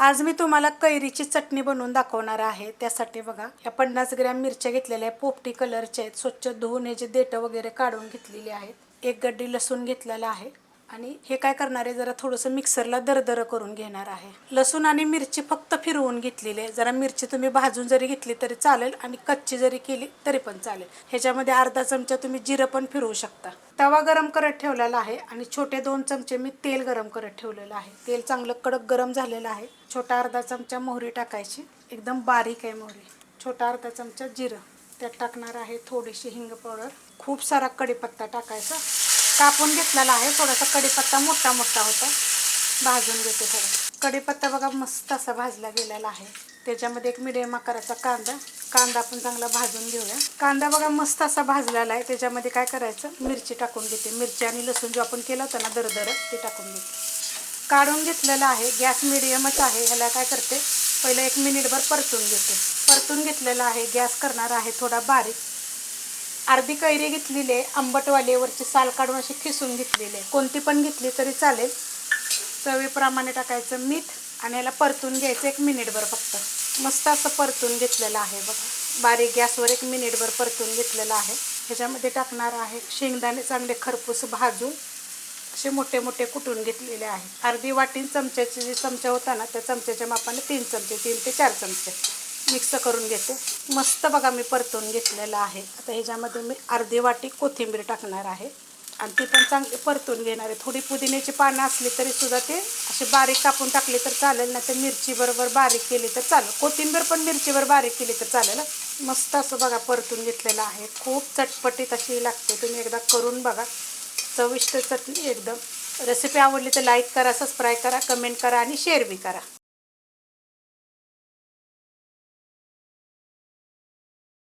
आज मी तुम्हाला कैरीची चटणी बनवून दाखवणार आहे। त्यासाठी बघा या 50 ग्रॅम मिरच्या घेतलेल्या आहेत, पोपटी कलरच्या आहेत, स्वच्छ धुवून याचे देठ वगैरे काढून घेतलेली आहेत। एक गड्डी लसूण घेतलेला आहे आणि हे काय करणार आहे, जरा थोडंसं मिक्सरला दरदर करून घेणार आहे। लसूण आणि मिरची फक्त फिरवून घेतलेली आहे। जरा मिरची तुम्ही भाजून जरी घेतली तरी चालेल आणि कच्ची जरी केली तरी पण चालेल। ह्याच्यामध्ये अर्धा चमचा तुम्ही जिरं पण फिरवू शकता। तवा गरम करत ठेवलेला आहे आणि छोटे 2 चमचे मी तेल गरम करत ठेवलेलं आहे। तेल चांगलं कडक गरम झालेलं आहे। छोटा अर्धा चमचा मोहरी टाकायची, एकदम बारीक आहे मोहरी। छोटा अर्धा चमचा जिरं, त्यात टाकणार आहे थोडीशी हिंग पावडर, खूप सारा कढीपत्ता टाकायचा, कापून घेतलेला आहे। थोडासा कढीपत्ता मोठा मोठा होता, भाजून घेते थोडा। कढीपत्ता बघा मस्त असा भाजला गेलेला आहे। त्याच्यामध्ये एक मिडियम आकाराचा कांदा पण चांगला भाजून घेऊया। कांदा बघा मस्त असा भाजलेला आहे। त्याच्यामध्ये काय करायचं, मिरची टाकून घेते। मिरची आणि लसूण जो आपण केला होता ना दरदर, ते टाकून घेते। काढून घेतलेला आहे, गॅस मिडियमच आहे। ह्याला काय करते, पहिले 1 मिनिटभर परतून घेते। परतून घेतलेला आहे, गॅस करणार आहे थोडा बारीक। अर्धी कैरी घेतलेली आहे, आंबटवाली, वरची साल काढून अशी खिसून घेतलेली आहे। कोणती पण घेतली तरी चालेल। चवीप्रमाणे टाकायचं मीठ आणि याला परतून घ्यायचं 1 मिनिटभर फक्त। मस्त असं परतून घेतलेलं आहे बघा, बारीक गॅसवर 1 मिनिटभर परतून घेतलेलं आहे। ह्याच्यामध्ये टाकणार आहे शेंगदाणे चांगले खरपूस भाजून असे मोठे मोठे कुटून घेतलेले आहे। अर्धी वाटी चमच्याचे जे चमचा होता ना, त्या चमच्याच्या मापाने 3 चमचे, 3 ते 4 चमचे मिक्स करून घेते। मस्त बघा मी परतून घेतलेलं आहे। आता ह्याच्यामध्ये मी अर्धी वाटी कोथिंबीर टाकणार आहे आणि ती पण चांगली परतून घेणार आहे। थोडी पुदिन्याची पानं असली तरी सुद्धा ते असे बारीक कापून टाकले तर चालेल, नाही तर मिरची बरोबर बारीक केली तर चालेल। कोथिंबीर पण मिरचीवर बारीक केली तर चालेल। मस्त असं बघा परतून घेतलेलं आहे। खूप चटपटीत अशी लागते, तुम्ही एकदा करून बघा। चविष्ट चटणी एकदम। रेसिपी आवडली तर लाईक करा, सबस्क्राईब करा, कमेंट करा आणि शेअर बी करा।